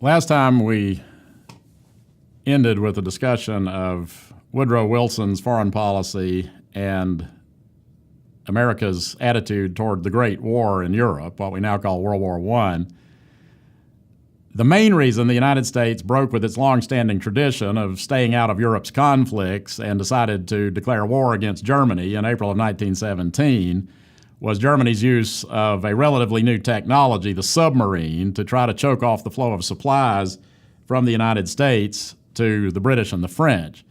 Last time we ended with a discussion of Woodrow Wilson's foreign policy and America's attitude toward the Great War in Europe, what we now call World War I. The main reason the United States broke with its long-standing tradition of staying out of Europe's conflicts and decided to declare war against Germany in April of 1917 was Germany's use of a relatively new technology, the submarine, to try to choke off the flow of supplies from the United States to the British and the French.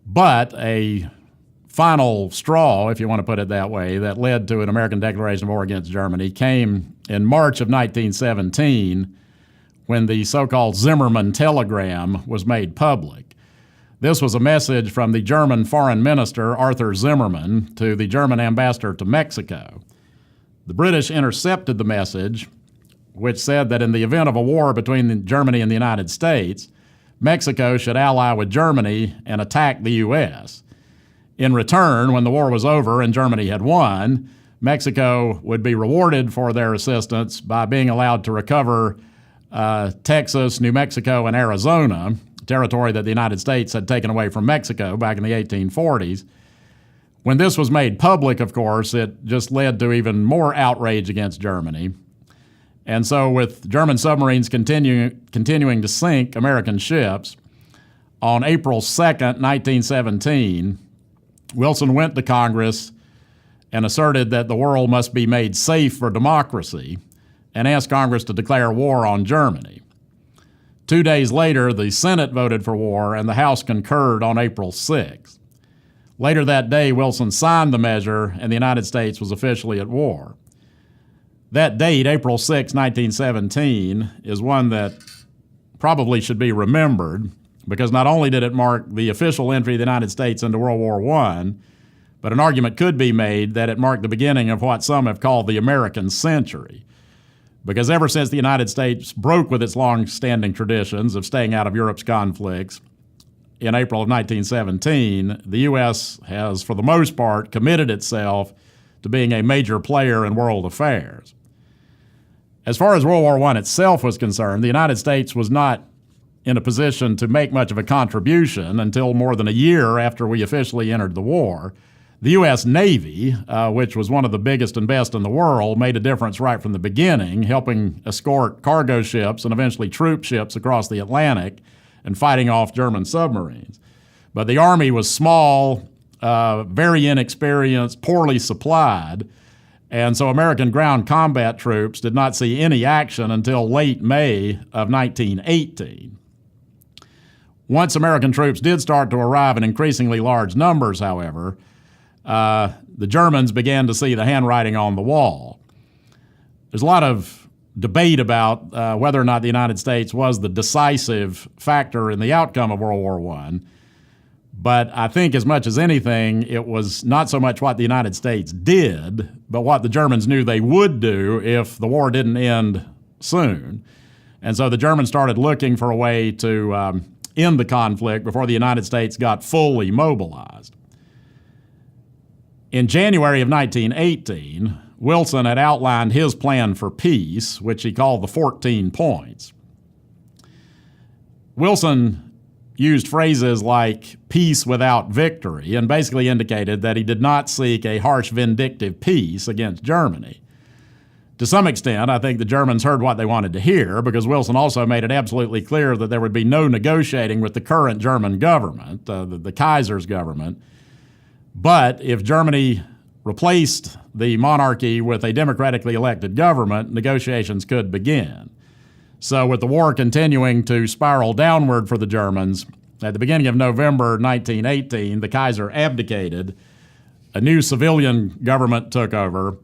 But a final straw, if you want to put it that way, that led to an American declaration of war against Germany came in March of 1917 when the so-called Zimmermann telegram was made public. This was a message from the German foreign minister, Arthur Zimmermann, to the German ambassador to Mexico. The British intercepted the message, which said that in the event of a war between Germany and the United States, Mexico should ally with Germany and attack the U.S. In return, when the war was over and Germany had won, Mexico would be rewarded for their assistance by being allowed to recover Texas, New Mexico, and Arizona, territory that the United States had taken away from Mexico back in the 1840s. When this was made public, of course, it just led to even more outrage against Germany. And so with German submarines continuing to sink American ships, on April 2nd, 1917, Wilson went to Congress and asserted that the world must be made safe for democracy and asked Congress to declare war on Germany. 2 days later, the Senate voted for war and the House concurred on April 6th. Later that day, Wilson signed the measure and the United States was officially at war. That date, April 6, 1917, is one that probably should be remembered because not only did it mark the official entry of the United States into World War I, but an argument could be made that it marked the beginning of what some have called the American century. Because ever since the United States broke with its long-standing traditions of staying out of Europe's conflicts in April of 1917, the U.S. has, for the most part, committed itself to being a major player in world affairs. As far as World War I itself was concerned, the United States was not in a position to make much of a contribution until more than a year after we officially entered the war. The U.S. Navy, which was one of the biggest and best in the world, made a difference right from the beginning, helping escort cargo ships and eventually troop ships across the Atlantic and fighting off German submarines. But the Army was small, very inexperienced, poorly supplied, and so American ground combat troops did not see any action until late May of 1918. Once American troops did start to arrive in increasingly large numbers, however, the Germans began to see the handwriting on the wall. There's a lot of debate about whether or not the United States was the decisive factor in the outcome of World War I, but I think as much as anything, it was not so much what the United States did, but what the Germans knew they would do if the war didn't end soon. And so the Germans started looking for a way to end the conflict before the United States got fully mobilized. In January of 1918, Wilson had outlined his plan for peace, which he called the 14 points. Wilson used phrases like peace without victory and basically indicated that he did not seek a harsh, vindictive peace against Germany. To some extent, I think the Germans heard what they wanted to hear because Wilson also made it absolutely clear that there would be no negotiating with the current German government, the Kaiser's government. But if Germany replaced the monarchy with a democratically elected government, negotiations could begin. So with the war continuing to spiral downward for the Germans, at the beginning of November 1918, the Kaiser abdicated, a new civilian government took over,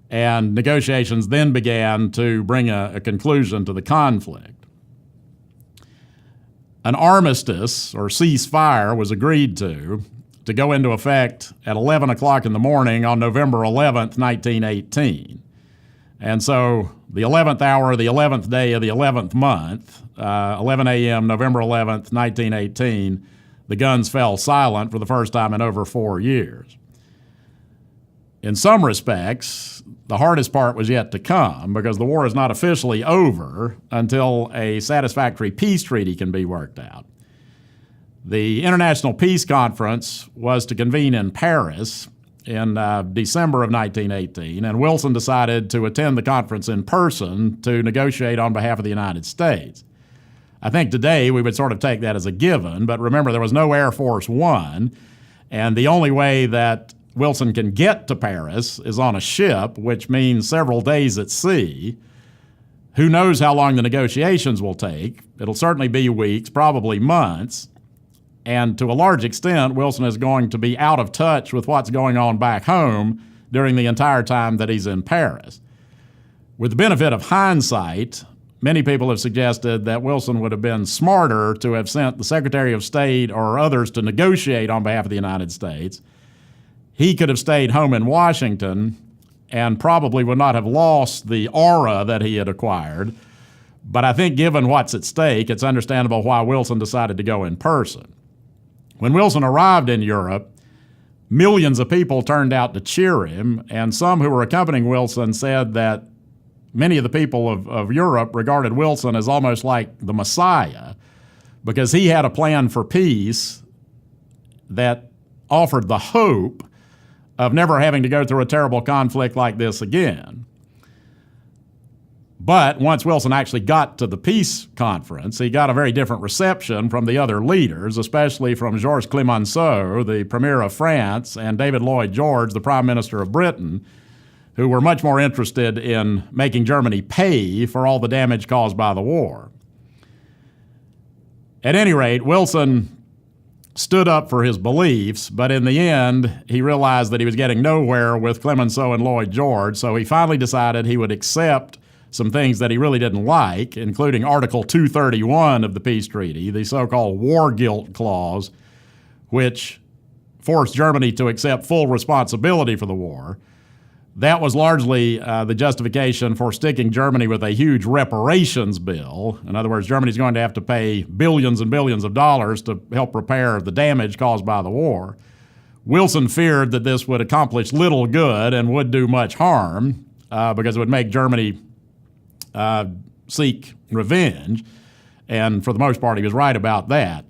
and negotiations then began to bring a conclusion to the conflict. An armistice, or ceasefire, was agreed to go into effect at 11 o'clock in the morning on November 11th, 1918. And so the 11th hour, the 11th day of the 11th month, 11 a.m., November 11th, 1918, the guns fell silent for the first time in over 4 years. In some respects, the hardest part was yet to come because the war is not officially over until a satisfactory peace treaty can be worked out. The International Peace Conference was to convene in Paris in December of 1918, and Wilson decided to attend the conference in person to negotiate on behalf of the United States. I think today we would sort of take that as a given, but remember there was no Air Force One, and the only way that Wilson can get to Paris is on a ship, which means several days at sea. Who knows how long the negotiations will take? It'll certainly be weeks, probably months. And to a large extent, Wilson is going to be out of touch with what's going on back home during the entire time that he's in Paris. With the benefit of hindsight, many people have suggested that Wilson would have been smarter to have sent the Secretary of State or others to negotiate on behalf of the United States. He could have stayed home in Washington and probably would not have lost the aura that he had acquired. But I think given what's at stake, it's understandable why Wilson decided to go in person. When Wilson arrived in Europe, millions of people turned out to cheer him, and some who were accompanying Wilson said that many of the people of Europe regarded Wilson as almost like the Messiah because he had a plan for peace that offered the hope of never having to go through a terrible conflict like this again. But once Wilson actually got to the peace conference, he got a very different reception from the other leaders, especially from Georges Clemenceau, the Premier of France, and David Lloyd George, the Prime Minister of Britain, who were much more interested in making Germany pay for all the damage caused by the war. At any rate, Wilson stood up for his beliefs, but in the end, he realized that he was getting nowhere with Clemenceau and Lloyd George, so he finally decided he would accept some things that he really didn't like, including Article 231 of the peace treaty, the so-called war guilt clause, which forced Germany to accept full responsibility for the war. That was largely the justification for sticking Germany with a huge reparations bill. In other words, Germany's going to have to pay billions and billions of dollars to help repair the damage caused by the war. Wilson feared that this would accomplish little good and would do much harm because it would make Germany seek revenge, and for the most part, he was right about that.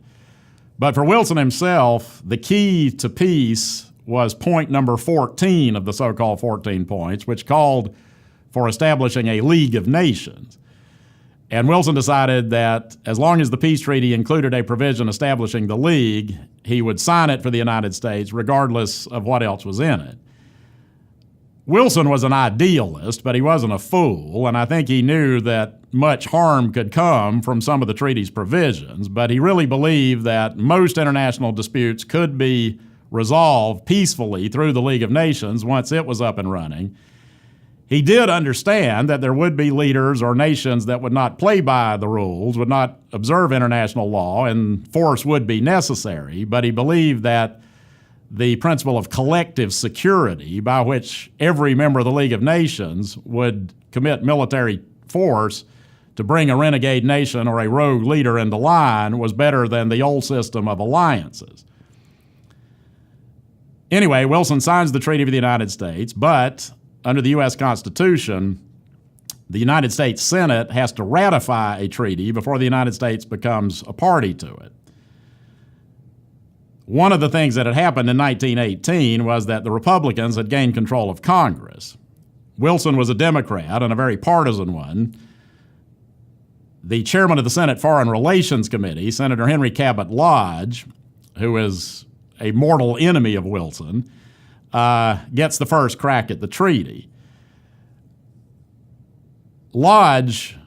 But for Wilson himself, the key to peace was point number 14 of the so-called 14 points, which called for establishing a League of Nations. And Wilson decided that as long as the peace treaty included a provision establishing the League, he would sign it for the United States regardless of what else was in it. Wilson was an idealist, but he wasn't a fool, and I think he knew that much harm could come from some of the treaty's provisions, but he really believed that most international disputes could be resolved peacefully through the League of Nations once it was up and running. He did understand that there would be leaders or nations that would not play by the rules, would not observe international law, and force would be necessary, but he believed that the principle of collective security, by which every member of the League of Nations would commit military force to bring a renegade nation or a rogue leader into line, was better than the old system of alliances. Anyway, Wilson signs the Treaty of the United States, but under the U.S. Constitution, the United States Senate has to ratify a treaty before the United States becomes a party to it. One of the things that had happened in 1918 was that the Republicans had gained control of Congress. Wilson was a Democrat, and a very partisan one. The chairman of the Senate Foreign Relations Committee, Senator Henry Cabot Lodge, who is a mortal enemy of Wilson, gets the first crack at the treaty. Lodge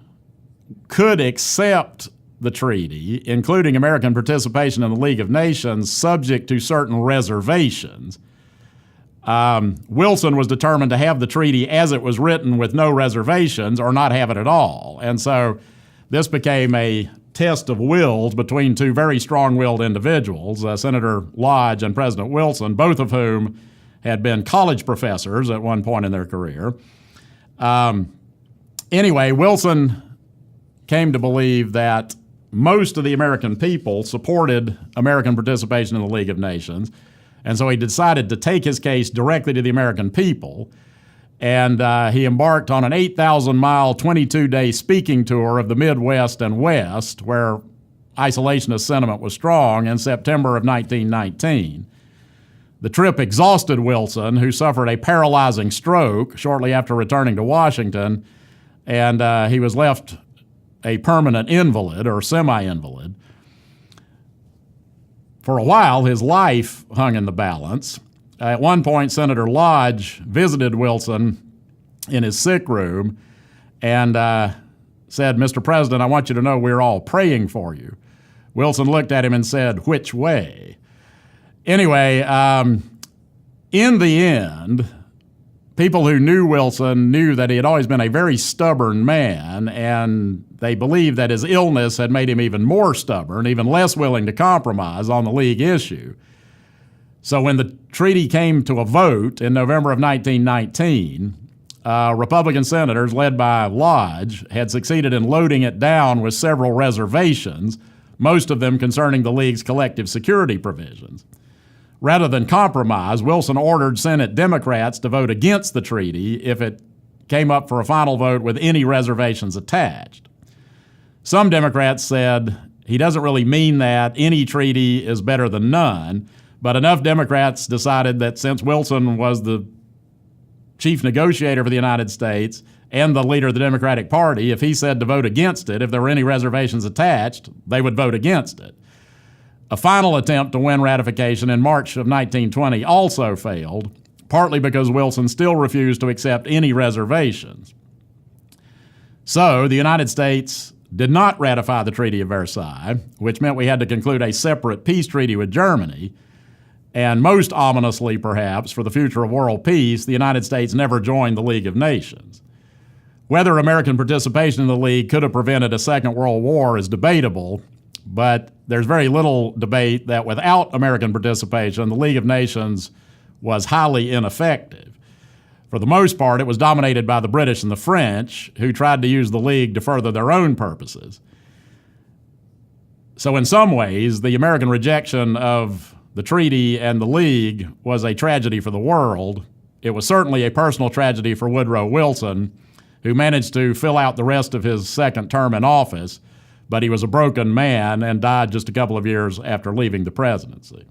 could accept the treaty, including American participation in the League of Nations, subject to certain reservations. Wilson was determined to have the treaty as it was written with no reservations or not have it at all. And so this became a test of wills between two very strong-willed individuals, Senator Lodge and President Wilson, both of whom had been college professors at one point in their career. Anyway, Wilson came to believe that most of the American people supported American participation in the League of Nations, And so he decided to take his case directly to the American people. And he embarked on an 8,000-mile, 22-day speaking tour of the Midwest and West, where isolationist sentiment was strong, in September of 1919. The trip exhausted Wilson, who suffered a paralyzing stroke shortly after returning to Washington, and he was left a permanent invalid or semi-invalid. For a while, his life hung in the balance. At one point, Senator Lodge visited Wilson in his sick room and said, "Mr. President, I want you to know we're all praying for you." Wilson looked at him and said, "Which way?" Anyway, in the end, people who knew Wilson knew that he had always been a very stubborn man, and they believed that his illness had made him even more stubborn, even less willing to compromise on the League issue. So when the treaty came to a vote in November of 1919, Republican senators, led by Lodge, had succeeded in loading it down with several reservations, most of them concerning the League's collective security provisions. Rather than compromise, Wilson ordered Senate Democrats to vote against the treaty if it came up for a final vote with any reservations attached. Some Democrats said, he doesn't really mean that, any treaty is better than none, but enough Democrats decided that since Wilson was the chief negotiator for the United States and the leader of the Democratic Party, if he said to vote against it, if there were any reservations attached, they would vote against it. A final attempt to win ratification in March of 1920 also failed, partly because Wilson still refused to accept any reservations. So the United States did not ratify the Treaty of Versailles, which meant we had to conclude a separate peace treaty with Germany. And most ominously, perhaps, for the future of world peace, the United States never joined the League of Nations. Whether American participation in the League could have prevented a Second World War is debatable, but there's very little debate that without American participation, the League of Nations was highly ineffective. For the most part, it was dominated by the British and the French, who tried to use the League to further their own purposes. So in some ways, the American rejection of the treaty and the League was a tragedy for the world. It was certainly a personal tragedy for Woodrow Wilson, who managed to fill out the rest of his second term in office, but he was a broken man and died just a couple of years after leaving the presidency.